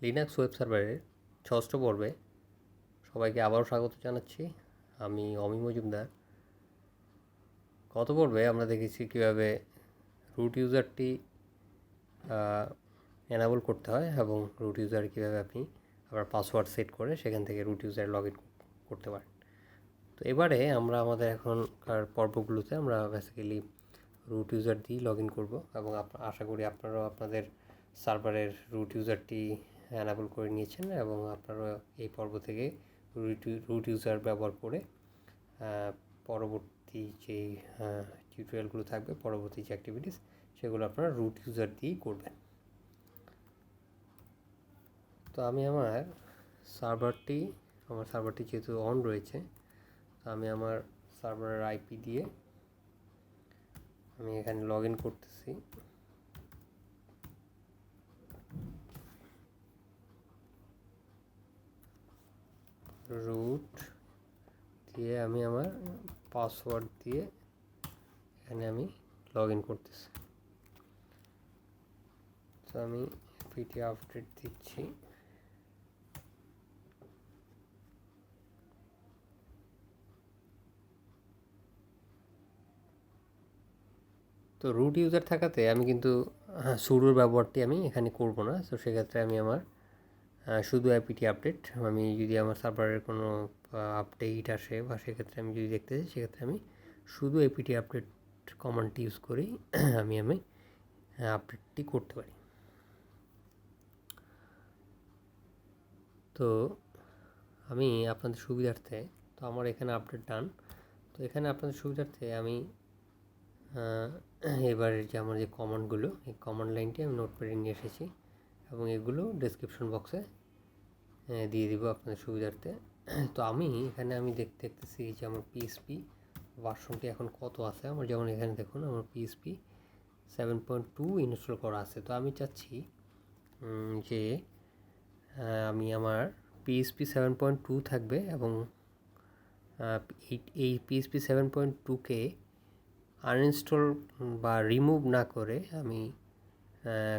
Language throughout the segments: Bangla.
লিনাক্স ওয়েব সার্ভারের ৬ষ্ঠ পর্বে সবাইকে আবারও স্বাগত জানাচ্ছি। আমি অমি মজুমদার। গত পর্বে আমরা দেখেছি কীভাবে রুট ইউজারটি এনাবল করতে হয় এবং রুট ইউজার কীভাবে আপনি আবার পাসওয়ার্ড সেট করে সেখান থেকে রুট ইউজার লগ ইন করতে পারেন। তো এবারে আমরা আমাদের এখনকার পর্বগুলোতে আমরা বেসিক্যালি রুট ইউজার দিয়েই লগ ইন করবো এবং আশা করি আপনারাও আপনাদের সার্ভারের রুট ইউজারটি এনাবল করে নিয়েছেন এবং আপনারা এই পর্ব থেকে রুট ইউজার ব্যবহার করে পরবর্তী যে টিউটোরিয়ালগুলো থাকবে, পরবর্তী যে অ্যাক্টিভিটিস, সেগুলো আপনারা রুট ইউজার দিয়েই করবেন। তো আমি আমার সার্ভারটি যেহেতু অন রয়েছে, তো আমি আমার সার্ভারের আইপি দিয়ে আমি এখানে লগ ইন করতেছি। রুট দিয়ে আমি আমার পাসওয়ার্ড দিয়ে এখানে আমি লগ ইন করতেছি। তো আমি পিটি আপডেট দিচ্ছি। তো রুট ইউজার থাকাতে আমি কিন্তু সুডোর ব্যবহারটি আমি এখানে করব না। তো সেক্ষেত্রে আমি আমার শুধু আইপিটি আপডেট, আমি যদি আমার সার্ভারের কোনো আপডেট আসে বা সেক্ষেত্রে আমি যদি দেখতে চাই, সেক্ষেত্রে আমি শুধু আইপিটি আপডেট কমান্ডটি ইউজ করেই আমি আপডেটটি করতে পারি। তো আমি আপনাদের সুবিধার্থে, তো আমার এখানে আপডেট ডান। তো এখানে আপনাদের সুবিধার্থে আমি এবারের যে আমার যে কমান্ডগুলো, এই কমান্ড লাইনটি আমি নোটপ্যাডে নিয়ে এসেছি এবং এগুলো ডেসক্রিপশন বক্সে দিয়ে দিব আপনাদের সুবিধার্থে। তো আমি এখানে দেখতেছি যে আমার পিএইচপি ভার্সনটি এখন কত আছে। আমার যেমন এখানে দেখুন, আমার পিএইচপি 7.2 ইনস্টল করা আছে। তো আমি চাচ্ছি যে আমি আমার পিএইচপি 7.2 থাকবে এবং এই পিএইচপি 7.2কে আনইনস্টল বা রিমুভ না করে আমি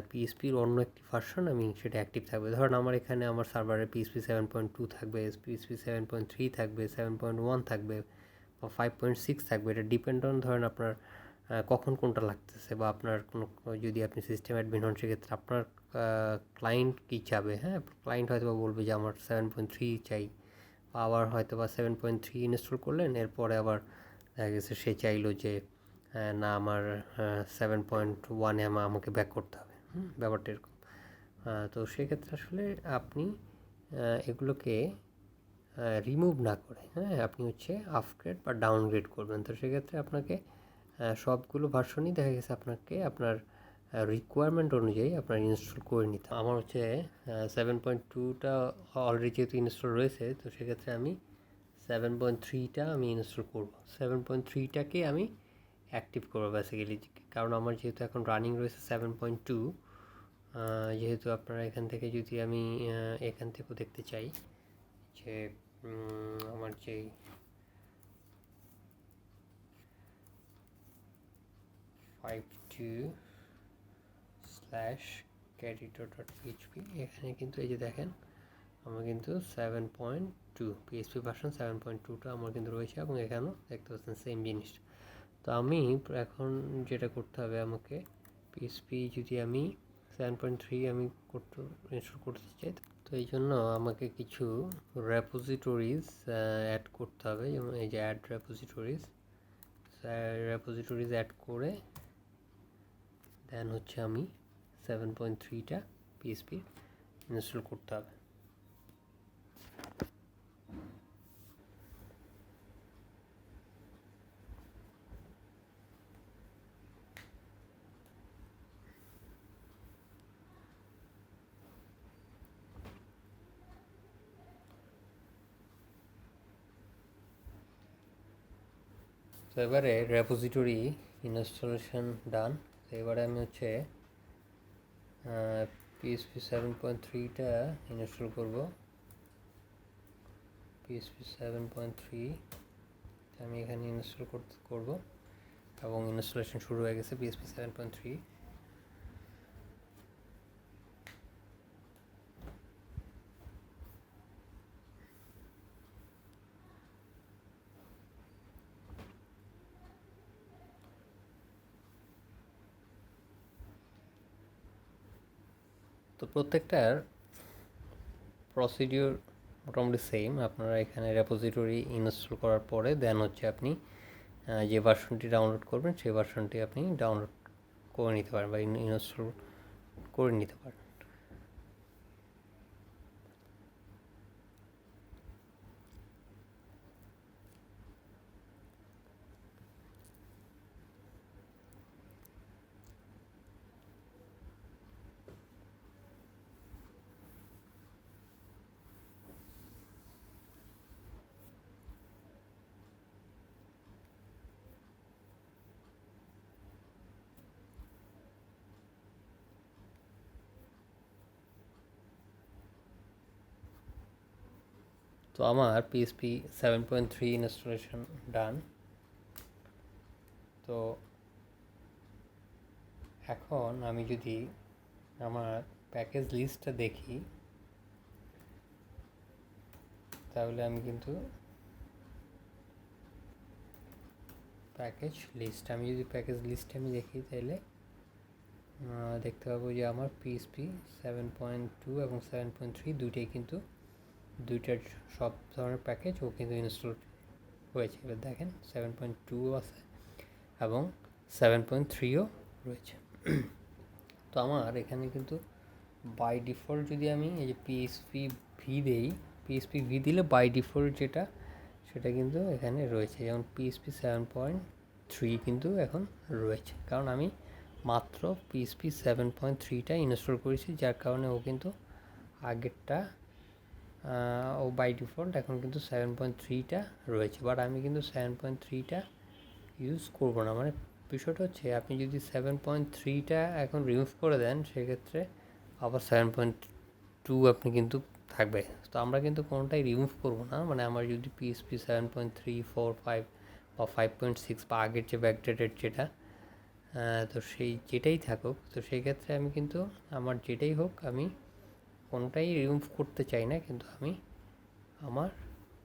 পিএইচপির অন্য একটি ভার্সন আমি সেটা অ্যাক্টিভ থাকবে। ধরুন আমার এখানে আমার সার্ভারে পিএইচপি 7.2 থাকবে, পিএইচপি 7.3 থাকবে, 7.1 থাকবে বা 5.6 থাকবে। এটা ডিপেন্ড অন ধরেন আপনার কখন কোনটা লাগতেছে বা আপনার কোনো, যদি আপনি সিস্টেম অ্যাডমিন হন সেক্ষেত্রে আপনার ক্লায়েন্ট কী চাবে। ক্লায়েন্ট হয়তো বা বলবে যে আমার 7.3 চাই, বা আবার হয়তো বা 7.3 ইনস্টল করলেন, এরপরে আবার দেখা গেছে সে চাইলো যে না আমার 7.1-এ আমাকে ব্যাক করতে হবে। ব্যাপারটা এরকম। তো সেক্ষেত্রে আসলে আপনি এগুলোকে রিমুভ না করে আপনি আপগ্রেড বা ডাউনগ্রেড করবেন। তো সেক্ষেত্রে আপনাকে সবগুলো ভার্সনই দেখা গেছে আপনাকে আপনার রিকোয়ারমেন্ট অনুযায়ী আপনার ইনস্টল করে নিতে। আমার 7.2টা অলরেডি যেহেতু ইনস্টল রয়েছে, তো সেক্ষেত্রে আমি 7.3টা আমি ইনস্টল করব। 7.3টাকে আমি অ্যাক্টিভ করবো বেসিক্যালি, কারণ আমার যেহেতু এখন রানিং রয়েছে 7.2। যেহেতু আপনারা এখান থেকে যদি আমি এখান থেকেও দেখতে চাই যে আমার যেই5.2/getitor.php, এখানে কিন্তু এই যে দেখেন আমার কিন্তু 7.2 পিএইচপি ভার্সন 7.2টা আমার কিন্তু রয়েছে এবং এখানেও দেখতে পাচ্ছেন সেম জিনিস। তো আমি এখন যেটা করতে হবে, আমাকে পিএইচপি যদি আমি 7.3 আমি ইনস্টল করতে চাই, তো এই জন্য আমাকে কিছু রেপোজিটরিজ অ্যাড করতে হবে। যেমন এই যে অ্যাড রেপোজিটরিজ অ্যাড করে দেন আমি 7.3টা পিএইচপি ইনস্টল করতে হবে। তো এবারে রেপোজিটরি ইনস্টলেশন ডান। তো এবারে আমি পিএইচপি 7.3টা ইনস্টল করব। পিএইচপি 7.3 আমি এখানে ইনস্টল করব এবং ইনস্টলেশন শুরু হয়ে গেছে পিএইচপি 7.3। তো প্রত্যেকটার প্রসিডিওর মোটামুটি সেম। আপনারা এখানে রেপোজিটরি ইনস্টল করার পরে দেন হচ্ছে আপনি যে ভার্সনটি ডাউনলোড করবেন সেই ভার্সনটি আপনি ডাউনলোড করে নিতে পারেন বা ইনস্টল করে নিতে পারেন। তো আমার পিএসপি 7.3 ইনস্টলেশন ডান। তো এখন আমি যদি আমার প্যাকেজ লিস্টটা দেখি তাহলে আমি কিন্তু প্যাকেজ লিস্ট আমি দেখি তাহলে দেখতে পাবো যে আমার পিএসপি 7.2 এবং 7.3 দুইটাই কিন্তু দুইটার সব ধরনের প্যাকেজ ও কিন্তু ইনস্টল হয়েছে। এবার দেখেন 7.2 আছে এবং 7.3ও রয়েছে। তো আমার এখানে কিন্তু বাই ডিফল্ট যদি আমি এই যে পিএসপি ভি দিলে বাই ডিফল্ট যেটা সেটা কিন্তু এখানে রয়েছে, যেমন পিএসপি 7.3 কিন্তু এখন রয়েছে, কারণ আমি মাত্র পিএসপি 7.3টা ইনস্টল করেছি, যার কারণে ও কিন্তু আগেরটা ও বাই ডিফল্ট এখন কিন্তু 7.3টা রয়েছে। বাট আমি কিন্তু 7.3টা ইউজ করবো না। মানে বিষয়টা হচ্ছে আপনি যদি 7.3টা এখন রিমুভ করে দেন সেক্ষেত্রে আবার 7.2 আপনি কিন্তু থাকবে। তো আমরা কিন্তু কোনোটাই রিমুভ করবো না। মানে আমার যদি পিএসপি 7.3, 4, 5 বা 5.6 বা আগের যে ব্যাকডেটেড যেটা তো সেই যেটাই থাকুক, তো সেই ক্ষেত্রে আমি কিন্তু আমার যেটাই হোক আমি কোনোটাই রিমুভ করতে চাই না, কিন্তু আমি আমার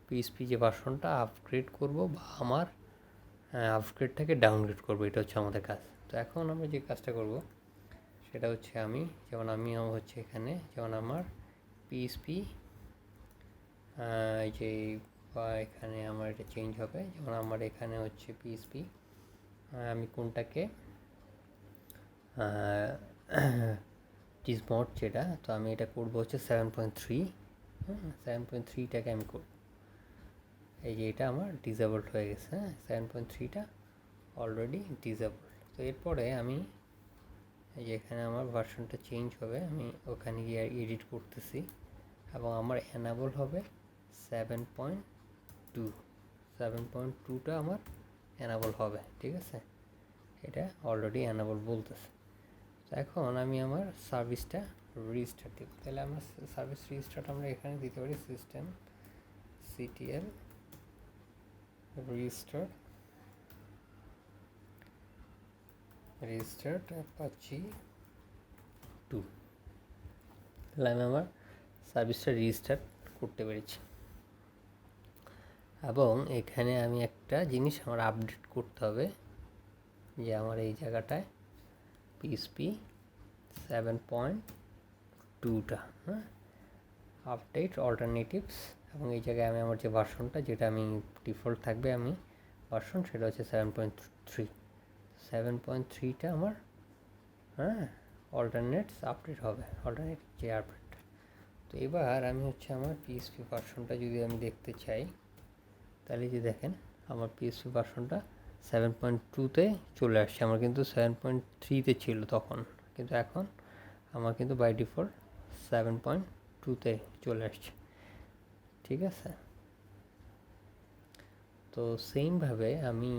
পিএসপি যে ভার্সনটা আপগ্রেড করব বা আমার আপগ্রেডটাকে ডাউনগ্রেড করব, এটা হচ্ছে আমাদের কাজ। তো এখন আমরা যে কাজটা করব সেটা হচ্ছে আমি হচ্ছে এখানে যেমন আমার পিএসপি যে বা এখানে আমার এটা চেঞ্জ হবে, যেমন আমার এখানে হচ্ছে পিএসপি আমি কোনটাকে ডিসমড যেটা, তো আমি এটা করব হচ্ছে 7.3। 7.3টাকে আমি করব, এই যে এটা আমার ডিসেবলড হয়ে গেছে। 7.3টা অলরেডি ডিসেবলড। তো এরপরে আমি এই যে এখানে আমার ভার্সনটা চেঞ্জ হবে, আমি ওখানে গিয়ে এডিট করতেছি এবং আমার এনাবল হবে 7.2। 7.2টা আমার এনাবল হবে, ঠিক আছে, এটা অলরেডি এনাবল বলতেছে। তো এখন আমি আমার সার্ভিসটা রিস্টার্ট দেব। তাহলে আমার সার্ভিস রিস্টার্ট আমরা এখানে দিতে পারি সিস্টেম ctl রিস্টার্ট অ্যাপাচি 2। তাহলে আমি আমার সার্ভিসটা রিস্টার্ট করতে পেরেছি। এবং এখানে আমি একটা জিনিস আমার আপডেট করতে হবে, যে আমার এই জায়গাটায় পিএসপি 7.2টা আপডেট অল্টারনেটিভস, এবং এই জায়গায় আমি আমার যে ভার্সনটা যেটা আমি ডিফল্ট থাকবে আমি ভার্সন সেটা হচ্ছে 7.3। 7.3টা আমার অল্টারনেটস আপডেট হবে, অল্টারনেট যে আপডেট। তো এবার আমি হচ্ছে আমার পিএসপি ভার্সনটা যদি আমি দেখতে চাই তাহলে যে দেখেন আমার পিএসপি ভার্সনটা 7.2তে চলে আসছে। আমার কিন্তু 7.3তে ছিল তখন, কিন্তু এখন আমার কিন্তু বাই ডিফল্ট 7.2তে চলে আসছে, ঠিক আছে। তো সেমভাবে আমি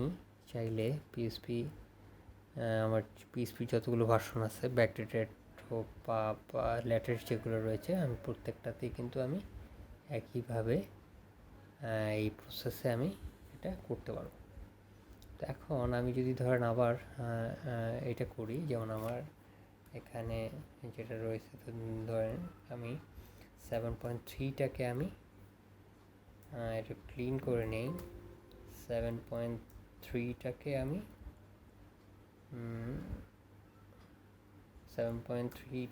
চাইলে পিএসপি আমার পিএসপি যতগুলো ভার্সন আছে ব্যাকডেটেড হোক বা লেটেস্ট যেগুলো রয়েছে, আমি প্রত্যেকটাতেই কিন্তু আমি একইভাবে এই প্রসেসে আমি এটা করতে পারবো। তো এখন আমি যদি ধরেন আবার এটা করি, যেমন আমার এখানে যেটা রয়েছে, তো ধরেন আমি 7.3টাকে আমি একটু ক্লিন করে নেই। 7.3টাকে আমি 7.3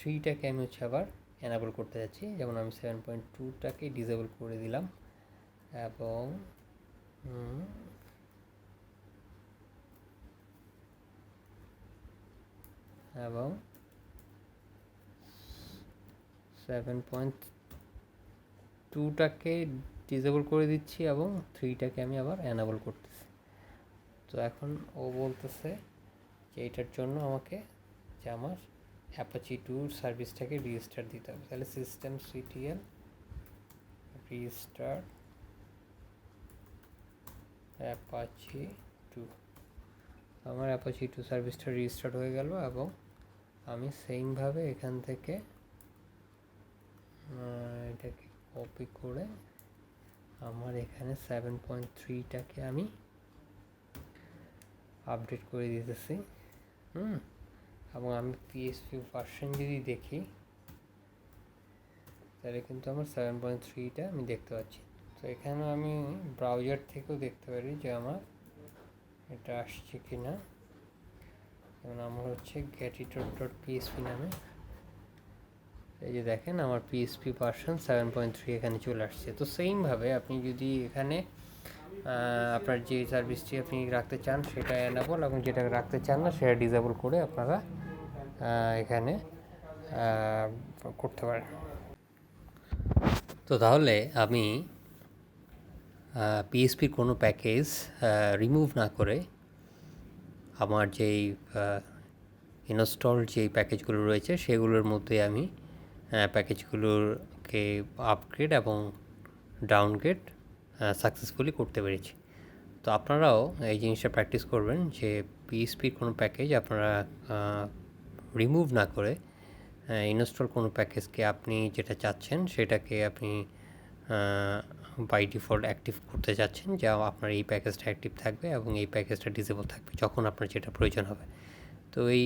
3টাকে আমি হচ্ছে আবার এনাবল করতে যাচ্ছি। যেমন আমি 7.2টাকে ডিসেবল করে দিলাম এবং এবং 7.2টাকে ডিসেবল করে দিচ্ছি এবং 3টাকে আমি আবার এনাবল করতেছি। তো এখন ও বলতেছে যে এটার জন্য আমাকে যে আমার অ্যাপাচি 2 সার্ভিসটাকে রিস্টার্ট দিতে হবে। তাহলে সিস্টেম সিটিএল রিস্টার্ট অ্যাপাচি 2, আমার অ্যাপাচি 2 সার্ভিসটা রিস্টার্ট হয়ে গেল এবং আমি সেমভাবে এখান থেকে এটাকে কপি করে আমার এখানে 7.3টাকে আমি আপডেট করে দিতেছি। এবং আমি পিএসপি ভার্সন যদি দেখি তাহলে কিন্তু আমার 7.3টা আমি দেখতে পাচ্ছি। তো এখানে আমি ব্রাউজার থেকেও দেখতে পারি যে আমার এটা আসছে কি না। যেমন আমার হচ্ছে getitor.php নামে, এই যে দেখেন আমার পিএসপি ভার্সন 7.3 এখানে চলে আসছে। তো সেমভাবে আপনি যদি এখানে আপনার যে সার্ভিসটি আপনি রাখতে চান সেটা এনাবল এবং যেটা রাখতে চান না সেটা ডিসেবল করে আপনারা এখানে করতে পারেন। তো তাহলে আমি পিএসপির কোনো প্যাকেজ রিমুভ না করে আমার যেই ইনস্টল যেই প্যাকেজগুলো রয়েছে সেগুলোর মধ্যে আমি প্যাকেজগুলোকে আপগ্রেড এবং ডাউনগ্রেড সাকসেসফুলি করতে পেরেছি। তো আপনারাও এই জিনিসটা প্র্যাকটিস করবেন যে পিএসপির কোনো প্যাকেজ আপনারা রিমুভ না করে ইনস্টল কোনো প্যাকেজকে আপনি যেটা চাচ্ছেন সেটাকে আপনি বাই ডিফল্ট অ্যাক্টিভ করতে চাচ্ছেন, যে আপনার এই প্যাকেজটা অ্যাক্টিভ থাকবে এবং এই প্যাকেজটা ডিসেবল থাকবে যখন আপনার যেটা প্রয়োজন হবে। তো এই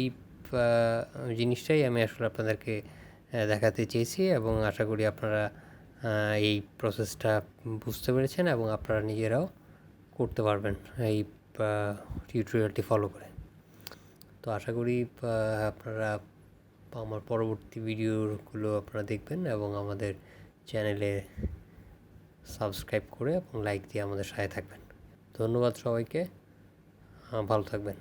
জিনিসটাই আমি আসলে আপনাদেরকে দেখাতে চেয়েছি এবং আশা করি আপনারা এই প্রসেসটা বুঝতে পেরেছেন এবং আপনারা নিজেরাও করতে পারবেন এই টিউটোরিয়ালটি ফলো করে। তো আশা করি আপনারা আমার পরবর্তী ভিডিওগুলো আপনারা দেখবেন এবং আমাদের চ্যানেলে সাবস্ক্রাইব করে এবং লাইক দিয়ে আমাদের সাথে থাকবেন। ধন্যবাদ সবাইকে, ভালো থাকবেন।